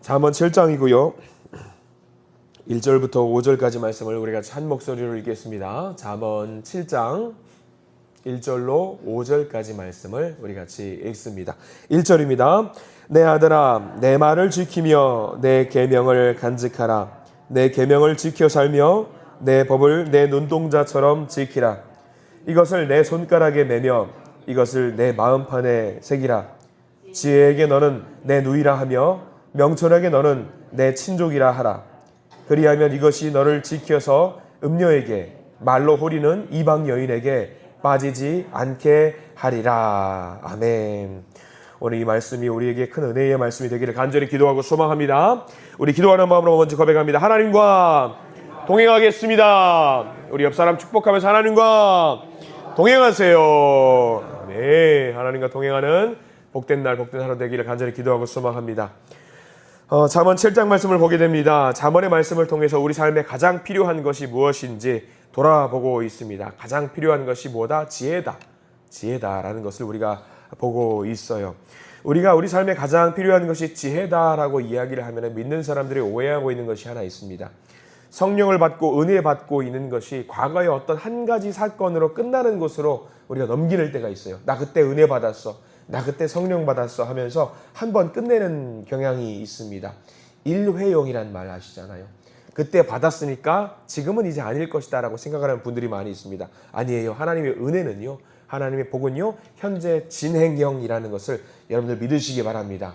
잠언 7장이고요. 1절부터 5절까지 말씀을 우리 같이 한 목소리로 읽겠습니다. 잠언 7장 1절로 5절까지 말씀을 우리 같이 읽습니다. 1절입니다. 내 아들아, 내 말을 지키며 내 계명을 간직하라. 내 계명을 지켜 살며 내 법을 내 눈동자처럼 지키라. 이것을 내 손가락에 매며 이것을 내 마음판에 새기라. 지혜에게 너는 내 누이라 하며 명철에게 너는 내 친족이라 하라. 그리하면 이것이 너를 지켜서 음녀에게 말로 호리는 이방 여인에게 빠지지 않게 하리라. 아멘. 오늘 이 말씀이 우리에게 큰 은혜의 말씀이 되기를 간절히 기도하고 소망합니다. 우리 기도하는 마음으로 먼저 고백합니다. 하나님과 동행하겠습니다. 우리 옆 사람 축복하면서 하나님과 동행하세요. 네, 하나님과 동행하는 복된 날, 복된 하루 되기를 간절히 기도하고 소망합니다. 잠언 7장 말씀을 보게 됩니다. 잠언의 말씀을 통해서 우리 삶에 가장 필요한 것이 무엇인지 돌아보고 있습니다. 가장 필요한 것이 뭐다? 지혜다. 지혜다라는 것을 우리가 보고 있어요. 우리가 우리 삶에 가장 필요한 것이 지혜다라고 이야기를 하면 믿는 사람들이 오해하고 있는 것이 하나 있습니다. 성령을 받고 은혜 받고 있는 것이 과거의 어떤 한 가지 사건으로 끝나는 것으로 우리가 넘기는 때가 있어요. 나 그때 은혜 받았어. 나 그때 성령 받았어 하면서 한번 끝내는 경향이 있습니다. 일회용이란 말 아시잖아요. 그때 받았으니까 지금은 이제 아닐 것이다 라고 생각하는 분들이 많이 있습니다. 아니에요. 하나님의 은혜는요, 하나님의 복은요, 현재 진행형이라는 것을 여러분들 믿으시기 바랍니다.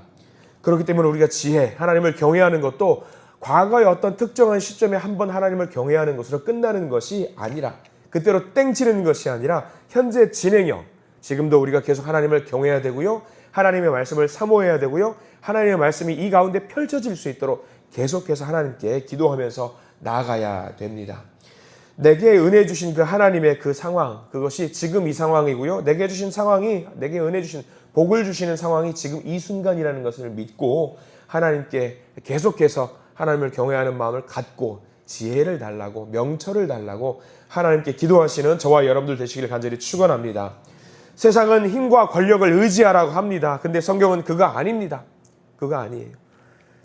그렇기 때문에 우리가 지혜, 하나님을 경외하는 것도 과거의 어떤 특정한 시점에 한번 하나님을 경외하는 것으로 끝나는 것이 아니라, 그때로 땡치는 것이 아니라 현재 진행형, 지금도 우리가 계속 하나님을 경외해야 되고요. 하나님의 말씀을 사모해야 되고요. 하나님의 말씀이 이 가운데 펼쳐질 수 있도록 계속해서 하나님께 기도하면서 나아가야 됩니다. 내게 은혜 주신 그 하나님의 그 상황, 그것이 지금 이 상황이고요. 내게 주신 상황이, 내게 은혜 주신 복을 주시는 상황이 지금 이 순간이라는 것을 믿고 하나님께 계속해서 하나님을 경외하는 마음을 갖고 지혜를 달라고, 명철을 달라고 하나님께 기도하시는 저와 여러분들 되시기를 간절히 축원합니다. 세상은 힘과 권력을 의지하라고 합니다. 근데 성경은 그거 아닙니다. 그거 아니에요.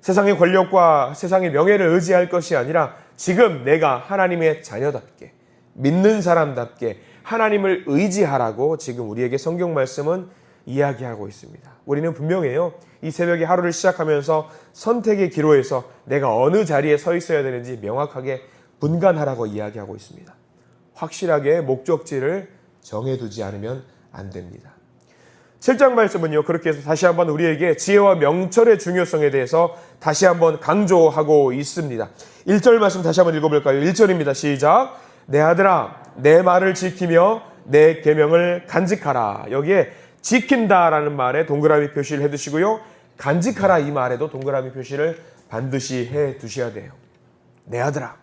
세상의 권력과 세상의 명예를 의지할 것이 아니라 지금 내가 하나님의 자녀답게, 믿는 사람답게 하나님을 의지하라고 지금 우리에게 성경 말씀은 이야기하고 있습니다. 우리는 분명해요. 이 새벽에 하루를 시작하면서 선택의 기로에서 내가 어느 자리에 서 있어야 되는지 명확하게 분간하라고 이야기하고 있습니다. 확실하게 목적지를 정해두지 않으면 안 됩니다. 7장 말씀은요, 그렇게 해서 다시 한번 우리에게 지혜와 명철의 중요성에 대해서 다시 한번 강조하고 있습니다. 1절 말씀 다시 한번 읽어볼까요? 1절입니다. 시작. 내 아들아, 내 말을 지키며 내 계명을 간직하라. 여기에 지킨다라는 말에 동그라미 표시를 해두시고요. 간직하라 이 말에도 동그라미 표시를 반드시 해두셔야 돼요. 내 아들아.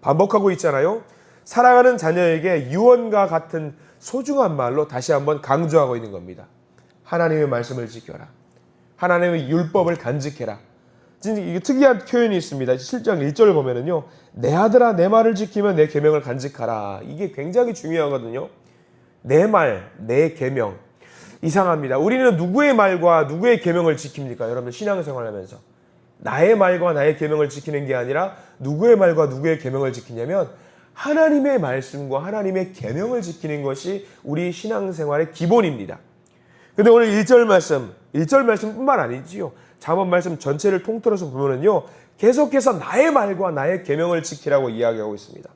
반복하고 있잖아요. 사랑하는 자녀에게 유언과 같은 소중한 말로 다시 한번 강조하고 있는 겁니다. 하나님의 말씀을 지켜라. 하나님의 율법을 간직해라. 진짜 이게 특이한 표현이 있습니다. 7장 1절을 보면은요, 내 아들아, 내 말을 지키면 내 계명을 간직하라. 이게 굉장히 중요하거든요. 내 말, 내 계명. 이상합니다. 우리는 누구의 말과 누구의 계명을 지킵니까? 여러분들 신앙생활하면서 나의 말과 나의 계명을 지키는 게 아니라 누구의 말과 누구의 계명을 지키냐면 하나님의 말씀과 하나님의 계명을 지키는 것이 우리 신앙생활의 기본입니다. 근데 오늘 1절 말씀뿐만 아니지요. 잠언 말씀 전체를 통틀어서 보면은요, 계속해서 나의 말과 나의 계명을 지키라고 이야기하고 있습니다.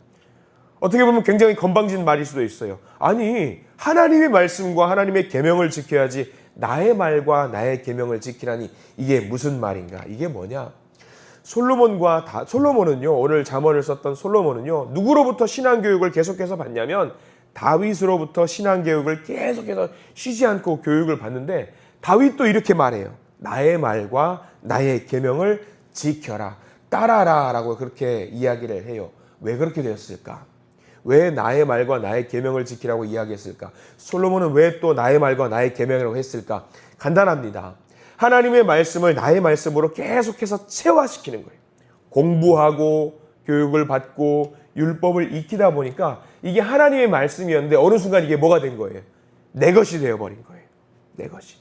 어떻게 보면 굉장히 건방진 말일 수도 있어요. 아니, 하나님의 말씀과 하나님의 계명을 지켜야지 나의 말과 나의 계명을 지키라니 이게 무슨 말인가? 이게 뭐냐? 솔로몬은요, 오늘 잠언을 썼던 솔로몬은요, 누구로부터 신앙교육을 계속해서 받냐면 다윗으로부터 신앙교육을 계속해서 쉬지 않고 교육을 받는데 다윗도 이렇게 말해요. 나의 말과 나의 계명을 지켜라, 따라라 라고 그렇게 이야기를 해요. 왜 그렇게 되었을까? 왜 나의 말과 나의 계명을 지키라고 이야기했을까? 솔로몬은 왜 또 나의 말과 나의 계명이라고 했을까? 간단합니다. 하나님의 말씀을 나의 말씀으로 계속해서 체화시키는 거예요. 공부하고 교육을 받고 율법을 익히다 보니까 이게 하나님의 말씀이었는데 어느 순간 이게 뭐가 된 거예요? 내 것이 되어버린 거예요. 내 것이.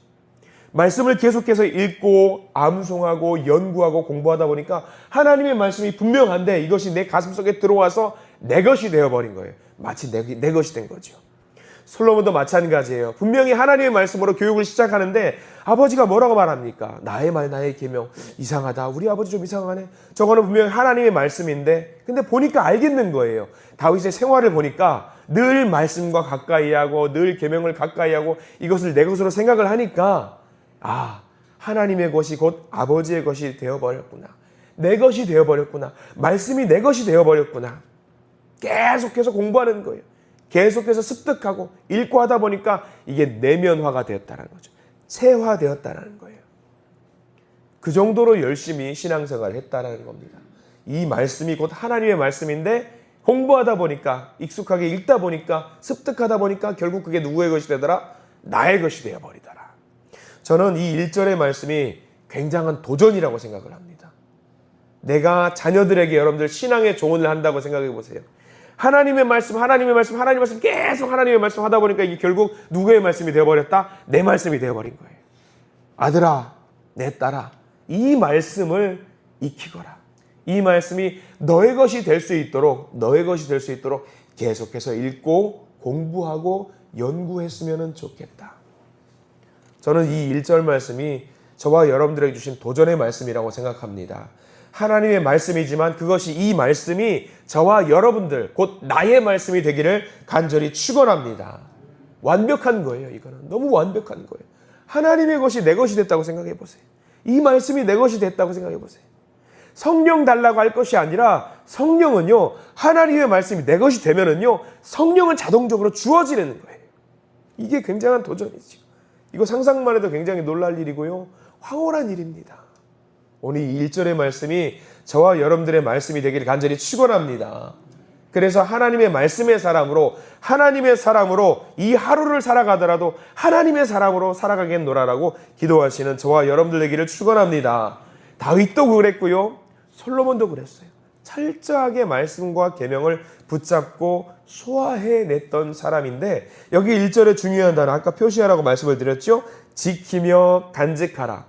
말씀을 계속해서 읽고 암송하고 연구하고 공부하다 보니까 하나님의 말씀이 분명한데 이것이 내 가슴 속에 들어와서 내 것이 되어버린 거예요. 마치 내 것이 된 거죠. 솔로몬도 마찬가지예요. 분명히 하나님의 말씀으로 교육을 시작하는데 아버지가 뭐라고 말합니까? 나의 말 나의 계명 이상하다. 우리 아버지 좀 이상하네. 저거는 분명히 하나님의 말씀인데 근데 보니까 알겠는 거예요. 다윗의 생활을 보니까 늘 말씀과 가까이 하고 늘 계명을 가까이 하고 이것을 내 것으로 생각을 하니까 하나님의 것이 곧 아버지의 것이 되어버렸구나. 내 것이 되어버렸구나. 말씀이 내 것이 되어버렸구나. 계속해서 공부하는 거예요. 계속해서 습득하고 읽고 하다 보니까 이게 내면화가 되었다는 거죠. 체화되었다는 거예요. 그 정도로 열심히 신앙생활을 했다는 겁니다. 이 말씀이 곧 하나님의 말씀인데 공부하다 보니까 익숙하게 읽다 보니까 습득하다 보니까 결국 그게 누구의 것이 되더라? 나의 것이 되어버리더라. 저는 이 1절의 말씀이 굉장한 도전이라고 생각을 합니다. 내가 자녀들에게 여러분들 신앙의 조언을 한다고 생각해 보세요. 하나님의 말씀 계속 하나님의 말씀 하다 보니까 이게 결국 누구의 말씀이 되어버렸다? 내 말씀이 되어버린 거예요. 아들아, 내 딸아, 이 말씀을 익히거라. 이 말씀이 너의 것이 될 수 있도록 계속해서 읽고 공부하고 연구했으면 좋겠다. 저는 이 1절 말씀이 저와 여러분들에게 주신 도전의 말씀이라고 생각합니다. 하나님의 말씀이지만 그것이 이 말씀이 저와 여러분들 곧 나의 말씀이 되기를 간절히 축원합니다. 완벽한 거예요. 이거는 너무 완벽한 거예요. 하나님의 것이 내 것이 됐다고 생각해 보세요. 이 말씀이 내 것이 됐다고 생각해 보세요. 성령 달라고 할 것이 아니라 성령은요, 하나님의 말씀이 내 것이 되면은요, 성령은 자동적으로 주어지는 거예요. 이게 굉장한 도전이죠. 이거 상상만 해도 굉장히 놀랄 일이고요, 황홀한 일입니다. 오늘 이 1절의 말씀이 저와 여러분들의 말씀이 되기를 간절히 축원합니다. 그래서 하나님의 말씀의 사람으로 이 하루를 살아가더라도 하나님의 사람으로 살아가겠노라라고 기도하시는 저와 여러분들 되기를 축원합니다. 다윗도 그랬고요, 솔로몬도 그랬어요. 철저하게 말씀과 계명을 붙잡고 소화해냈던 사람인데 여기 1절에 중요한 단어 아까 표시하라고 말씀을 드렸죠. 지키며 간직하라.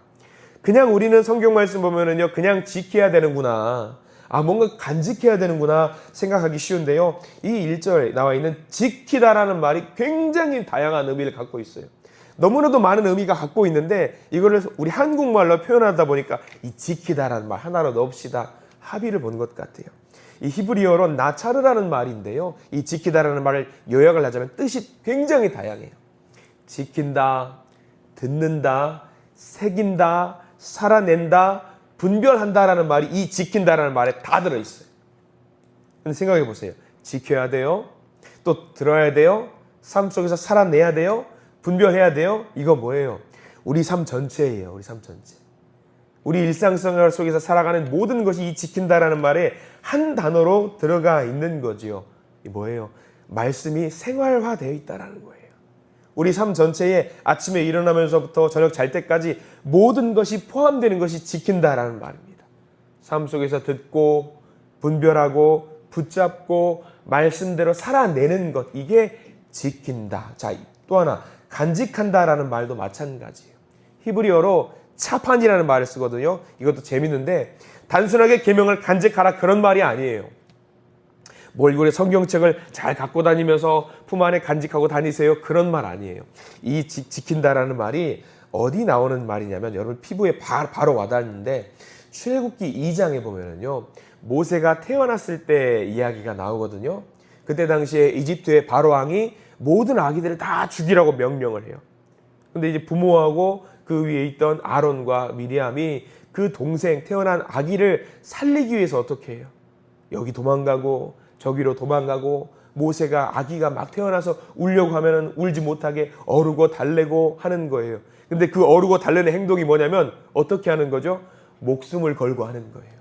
그냥 우리는 성경 말씀 보면은요, 그냥 지켜야 되는구나, 뭔가 간직해야 되는구나 생각하기 쉬운데요, 이 1절에 나와 있는 지키다라는 말이 굉장히 다양한 의미를 갖고 있어요. 너무나도 많은 의미가 갖고 있는데 이거를 우리 한국말로 표현하다 보니까 이 지키다라는 말 하나로 넣읍시다 합의를 본 것 같아요. 이 히브리어로 나차르라는 말인데요, 이 지키다라는 말을 요약을 하자면 뜻이 굉장히 다양해요. 지킨다, 듣는다, 새긴다, 살아낸다, 분별한다라는 말이 이 지킨다라는 말에 다 들어있어요. 근데 생각해 보세요. 지켜야 돼요. 또 들어야 돼요. 삶 속에서 살아내야 돼요. 분별해야 돼요. 이거 뭐예요? 우리 삶 전체예요. 우리 삶 전체. 우리 일상생활 속에서 살아가는 모든 것이 이 지킨다라는 말에 한 단어로 들어가 있는 거지요. 이 뭐예요? 말씀이 생활화되어 있다라는 거예요. 우리 삶 전체에 아침에 일어나면서부터 저녁 잘 때까지 모든 것이 포함되는 것이 지킨다라는 말입니다. 삶 속에서 듣고 분별하고 붙잡고 말씀대로 살아내는 것, 이게 지킨다. 자, 또 하나 간직한다라는 말도 마찬가지예요. 히브리어로 차판이라는 말을 쓰거든요. 이것도 재밌는데 단순하게 계명을 간직하라 그런 말이 아니에요. 몰골에 성경책을 잘 갖고 다니면서 품 안에 간직하고 다니세요 그런 말 아니에요. 이 지킨다라는 말이 어디 나오는 말이냐면 여러분 피부에 바로 와닿는데 출애굽기 2장에 보면은요, 모세가 태어났을 때 이야기가 나오거든요. 그때 당시에 이집트의 바로왕이 모든 아기들을 다 죽이라고 명령을 해요. 근데 이제 부모하고 그 위에 있던 아론과 미리암이 그 동생 태어난 아기를 살리기 위해서 어떻게 해요? 여기 도망가고 저기로 도망가고, 모세가 아기가 막 태어나서 울려고 하면은 울지 못하게 어르고 달래고 하는 거예요. 근데 그 어르고 달래는 행동이 뭐냐면 어떻게 하는 거죠? 목숨을 걸고 하는 거예요.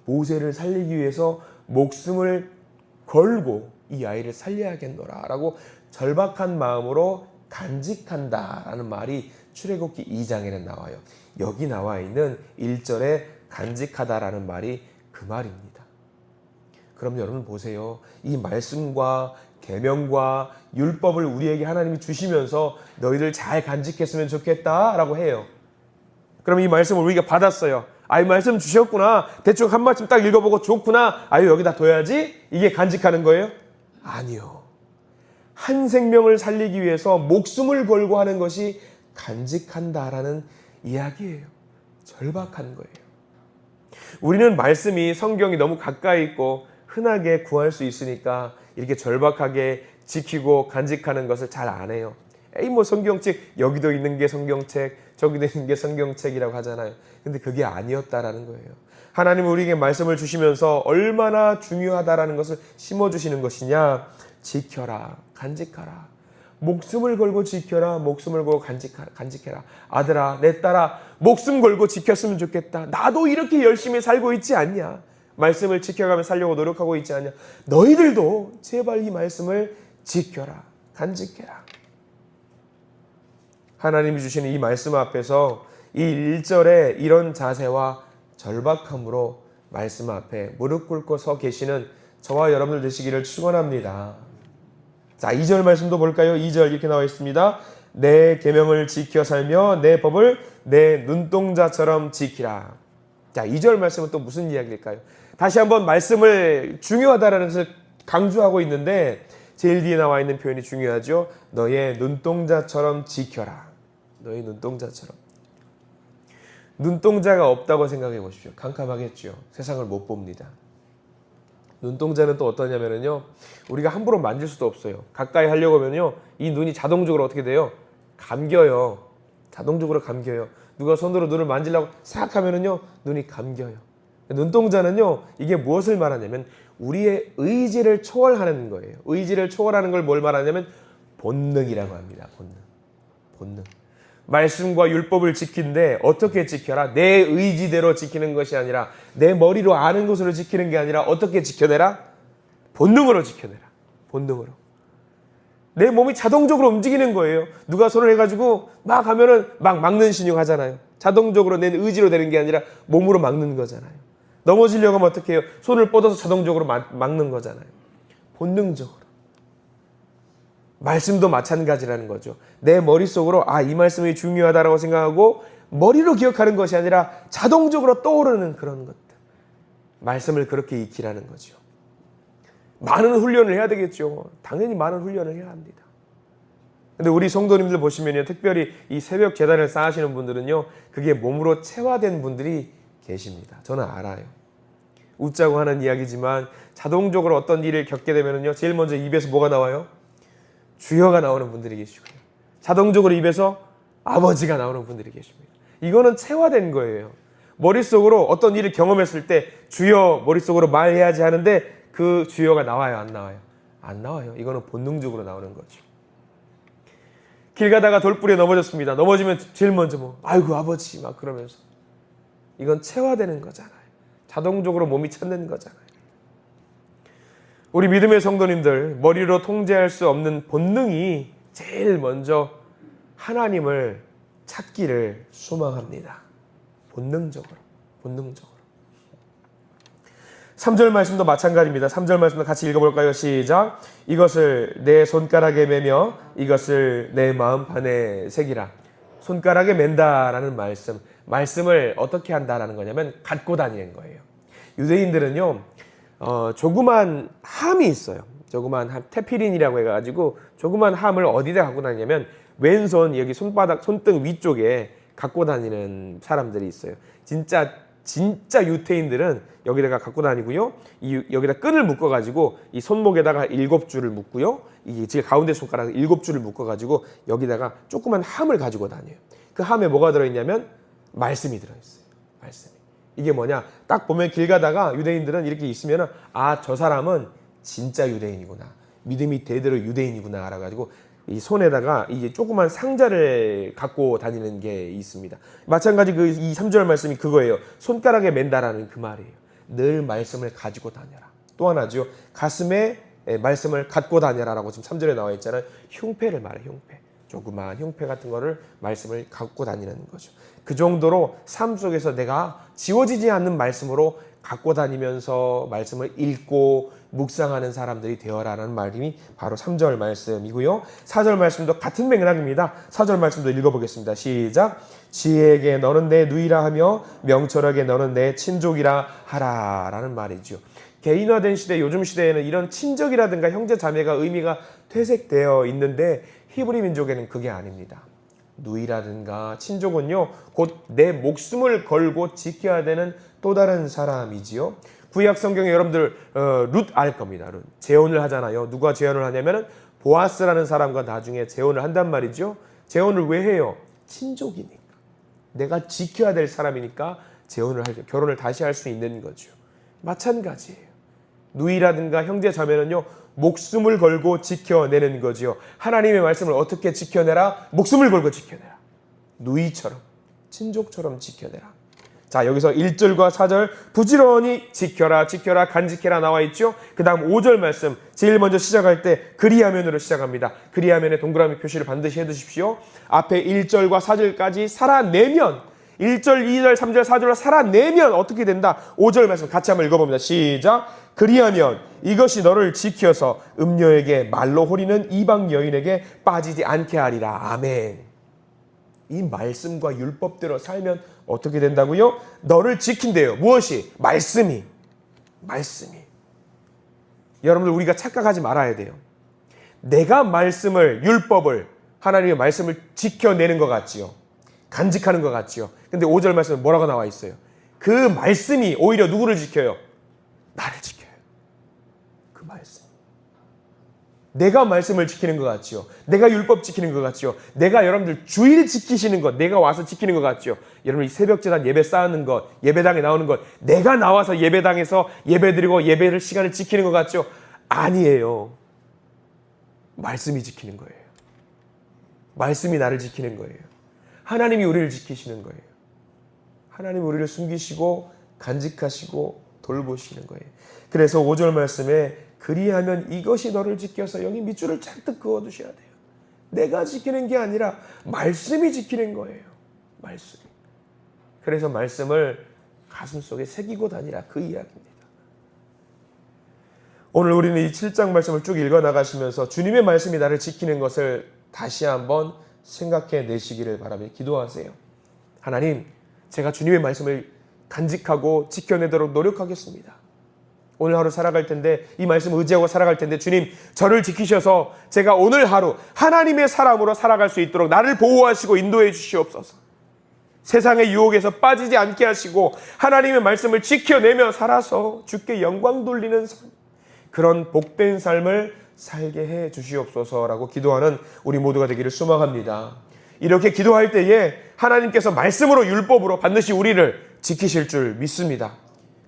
모세를 살리기 위해서 목숨을 걸고 이 아이를 살려야겠노라 라고 절박한 마음으로 간직한다라는 말이 출애굽기 2장에는 나와요. 여기 나와 있는 1절에 간직하다라는 말이 그 말입니다. 그럼 여러분 보세요. 이 말씀과 계명과 율법을 우리에게 하나님이 주시면서 너희들 잘 간직했으면 좋겠다라고 해요. 그럼 이 말씀을 우리가 받았어요. 이 말씀 주셨구나. 대충 한 말씀 딱 읽어보고 좋구나. 여기다 둬야지. 이게 간직하는 거예요? 아니요. 한 생명을 살리기 위해서 목숨을 걸고 하는 것이 간직한다라는 이야기예요. 절박한 거예요. 우리는 말씀이 성경이 너무 가까이 있고 흔하게 구할 수 있으니까 이렇게 절박하게 지키고 간직하는 것을 잘 안 해요. 뭐 성경책 여기도 있는 게 성경책 저기도 있는 게 성경책이라고 하잖아요. 근데 그게 아니었다라는 거예요. 하나님은 우리에게 말씀을 주시면서 얼마나 중요하다라는 것을 심어주시는 것이냐. 지켜라, 간직하라. 목숨을 걸고 지켜라, 목숨을 걸고 간직해라. 아들아, 내 딸아, 목숨 걸고 지켰으면 좋겠다. 나도 이렇게 열심히 살고 있지 않냐. 말씀을 지켜가며 살려고 노력하고 있지 않냐. 너희들도 제발 이 말씀을 지켜라, 간직해라. 하나님이 주시는 이 말씀 앞에서 이 1절에 이런 자세와 절박함으로 말씀 앞에 무릎 꿇고 서 계시는 저와 여러분들 되시기를 축원합니다. 자, 2절 말씀도 볼까요? 2절 이렇게 나와 있습니다. 내 계명을 지켜 살며 내 법을 내 눈동자처럼 지키라. 자, 2절 말씀은 또 무슨 이야기일까요? 다시 한번 말씀을 중요하다라는 것을 강조하고 있는데 제일 뒤에 나와 있는 표현이 중요하죠. 너의 눈동자처럼 지켜라. 너의 눈동자처럼. 눈동자가 없다고 생각해 보십시오. 캄캄하겠죠. 세상을 못 봅니다. 눈동자는 또 어떠냐면요. 우리가 함부로 만질 수도 없어요. 가까이 하려고 하면요. 이 눈이 자동적으로 어떻게 돼요? 감겨요. 자동적으로 감겨요. 누가 손으로 눈을 만지려고 싹 하면은요. 눈이 감겨요. 눈동자는요. 이게 무엇을 말하냐면 우리의 의지를 초월하는 거예요. 의지를 초월하는 걸 뭘 말하냐면 본능이라고 합니다. 본능. 말씀과 율법을 지킨데 어떻게 지켜라? 내 의지대로 지키는 것이 아니라 내 머리로 아는 것으로 지키는 게 아니라 어떻게 지켜내라? 본능으로 지켜내라. 본능으로. 내 몸이 자동적으로 움직이는 거예요. 누가 손을 해가지고 막 하면은 막 막는 신용 하잖아요. 자동적으로 내 의지로 되는 게 아니라 몸으로 막는 거잖아요. 넘어지려고 하면 어떻게 해요? 손을 뻗어서 자동적으로 막는 거잖아요. 본능적으로. 말씀도 마찬가지라는 거죠. 내 머릿속으로 이 말씀이 중요하다고 생각하고 머리로 기억하는 것이 아니라 자동적으로 떠오르는 그런 것들. 말씀을 그렇게 익히라는 거죠. 많은 훈련을 해야 되겠죠. 당연히 많은 훈련을 해야 합니다. 근데 우리 성도님들 보시면요. 특별히 이 새벽 제단을 쌓으시는 분들은요. 그게 몸으로 체화된 분들이 계십니다. 저는 알아요. 웃자고 하는 이야기지만 자동적으로 어떤 일을 겪게 되면요. 제일 먼저 입에서 뭐가 나와요? 주여가 나오는 분들이 계시고요. 자동적으로 입에서 아버지가 나오는 분들이 계십니다. 이거는 체화된 거예요. 머릿속으로 어떤 일을 경험했을 때 주여 머릿속으로 말해야지 하는데 그 주여가 나와요? 안 나와요? 안 나와요. 이거는 본능적으로 나오는 거죠. 길 가다가 돌불에 넘어졌습니다. 넘어지면 제일 먼저 아이고 아버지 막 그러면서. 이건 체화되는 거잖아요. 자동적으로 몸이 찾는 거잖아요. 우리 믿음의 성도님들, 머리로 통제할 수 없는 본능이 제일 먼저 하나님을 찾기를 소망합니다. 본능적으로. 3절 말씀도 마찬가지입니다. 3절 말씀도 같이 읽어볼까요? 시작. 이것을 내 손가락에 매며 이것을 내 마음판에 새기라. 손가락에 맨다라는 말씀을 어떻게 한다라는 거냐면 갖고 다니는 거예요. 유대인들은요. 조그만 함이 있어요. 조그만 함, 테피린이라고 해가지고 조그만 함을 어디다 갖고 다니냐면 왼손 여기 손등 위쪽에 갖고 다니는 사람들이 있어요. 진짜 유태인들은 여기다가 갖고 다니고요. 여기다 끈을 묶어가지고 이 손목에다가 7줄을 묶고요. 이 지금 가운데 손가락 7줄을 묶어가지고 여기다가 조그만 함을 가지고 다녀요. 그 함에 뭐가 들어있냐면 말씀이 들어있어요. 말씀이. 이게 뭐냐? 딱 보면 길 가다가 유대인들은 이렇게 있으면은 저 사람은 진짜 유대인이구나. 믿음이 대대로 유대인이구나 알아가지고 이 손에다가 이게 조그만 상자를 갖고 다니는 게 있습니다. 마찬가지 이 3절 말씀이 그거예요. 손가락에 맨다라는 그 말이에요. 늘 말씀을 가지고 다녀라. 또 하나죠. 가슴에 말씀을 갖고 다녀라라고 지금 3절에 나와 있잖아요. 흉패를 말해요. 흉패. 조그마한 흉패 같은 거를 말씀을 갖고 다니는 거죠. 그 정도로 삶 속에서 내가 지워지지 않는 말씀으로 갖고 다니면서 말씀을 읽고 묵상하는 사람들이 되어라라는 말이 바로 3절 말씀이고요. 4절 말씀도 같은 맥락입니다. 4절 말씀도 읽어보겠습니다. 시작. 지혜에게 너는 내 누이라 하며 명철에게 너는 내 친족이라 하라 라는 말이죠. 개인화된 시대, 요즘 시대에는 이런 친족이라든가 형제 자매가 의미가 퇴색되어 있는데 히브리 민족에는 그게 아닙니다. 누이라든가 친족은요, 곧 내 목숨을 걸고 지켜야 되는 또 다른 사람이지요. 구약 성경에 여러분들 룻 알 겁니다. 룻. 재혼을 하잖아요. 누가 재혼을 하냐면은 보아스라는 사람과 나중에 재혼을 한단 말이죠. 재혼을 왜 해요? 친족이니까. 내가 지켜야 될 사람이니까 결혼을 다시 할 수 있는 거죠. 마찬가지예요. 누이라든가 형제 자매는요, 목숨을 걸고 지켜내는 거지요. 하나님의 말씀을 어떻게 지켜내라? 목숨을 걸고 지켜내라. 누이처럼, 친족처럼 지켜내라. 자, 여기서 1절과 4절 부지런히 지켜라, 지켜라, 간직해라 나와 있죠. 그 다음 5절 말씀, 제일 먼저 시작할 때 그리하면으로 시작합니다. 그리하면에 동그라미 표시를 반드시 해두십시오. 앞에 1절과 4절까지 살아내면, 1절, 2절, 3절, 4절로 살아내면 어떻게 된다? 5절 말씀 같이 한번 읽어봅니다. 시작. 그리하면 이것이 너를 지켜서 음녀에게 말로 호리는 이방 여인에게 빠지지 않게 하리라. 아멘. 이 말씀과 율법대로 살면 어떻게 된다고요? 너를 지킨대요. 무엇이? 말씀이. 여러분들, 우리가 착각하지 말아야 돼요. 내가 말씀을, 율법을, 하나님의 말씀을 지켜내는 것 같지요. 간직하는 것 같지요. 근데 5절 말씀은 뭐라고 나와 있어요? 그 말씀이 오히려 누구를 지켜요? 나를 지켜요. 그 말씀. 내가 말씀을 지키는 것 같지요. 내가 율법 지키는 것 같지요. 내가 여러분들 주일 지키시는 것, 내가 와서 지키는 것 같지요. 여러분 이 새벽제단 예배 쌓는 것, 예배당에 나오는 것, 내가 나와서 예배당에서 예배드리고 예배를 시간을 지키는 것 같죠? 아니에요. 말씀이 지키는 거예요. 말씀이 나를 지키는 거예요. 하나님이 우리를 지키시는 거예요. 하나님이 우리를 숨기시고 간직하시고 돌보시는 거예요. 그래서 5절 말씀에 그리하면 이것이 너를 지켜서 여기 밑줄을 잔뜩 그어두셔야 돼요. 내가 지키는 게 아니라 말씀이 지키는 거예요. 말씀이. 그래서 말씀을 가슴속에 새기고 다니라, 그 이야기입니다. 오늘 우리는 이 7장 말씀을 쭉 읽어나가시면서 주님의 말씀이 나를 지키는 것을 다시 한번 생각해 내시기를 바라며 기도하세요. 하나님, 제가 주님의 말씀을 간직하고 지켜내도록 노력하겠습니다. 오늘 하루 살아갈 텐데, 이 말씀을 의지하고 살아갈 텐데, 주님, 저를 지키셔서 제가 오늘 하루 하나님의 사람으로 살아갈 수 있도록 나를 보호하시고 인도해 주시옵소서. 세상의 유혹에서 빠지지 않게 하시고 하나님의 말씀을 지켜내며 살아서 주께 영광 돌리는 삶, 그런 복된 삶을 살게 해 주시옵소서라고 기도하는 우리 모두가 되기를 소망합니다. 이렇게 기도할 때에 하나님께서 말씀으로 율법으로 반드시 우리를 지키실 줄 믿습니다.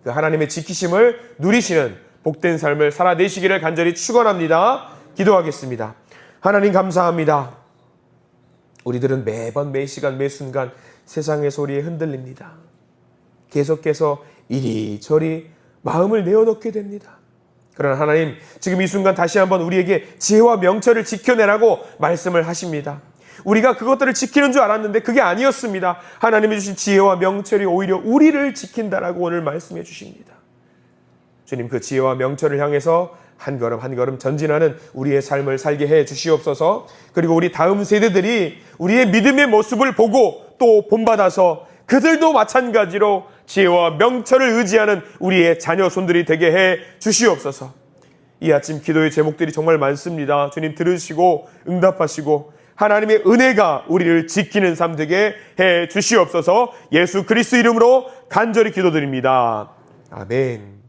그 하나님의 지키심을 누리시는 복된 삶을 살아내시기를 간절히 축원합니다. 기도하겠습니다. 하나님 감사합니다. 우리들은 매번 매 시간 매 순간 세상의 소리에 흔들립니다. 계속해서 이리저리 마음을 내어놓게 됩니다. 그러나 하나님, 지금 이 순간 다시 한번 우리에게 지혜와 명철을 지켜내라고 말씀을 하십니다. 우리가 그것들을 지키는 줄 알았는데 그게 아니었습니다. 하나님이 주신 지혜와 명철이 오히려 우리를 지킨다라고 오늘 말씀해 주십니다. 주님, 그 지혜와 명철을 향해서 한 걸음 한 걸음 전진하는 우리의 삶을 살게 해 주시옵소서. 그리고 우리 다음 세대들이 우리의 믿음의 모습을 보고 또 본받아서 그들도 마찬가지로 지혜와 명철을 의지하는 우리의 자녀 손들이 되게 해 주시옵소서. 이 아침 기도의 제목들이 정말 많습니다. 주님 들으시고 응답하시고 하나님의 은혜가 우리를 지키는 삶 되게 해 주시옵소서. 예수 그리스도 이름으로 간절히 기도드립니다. 아멘.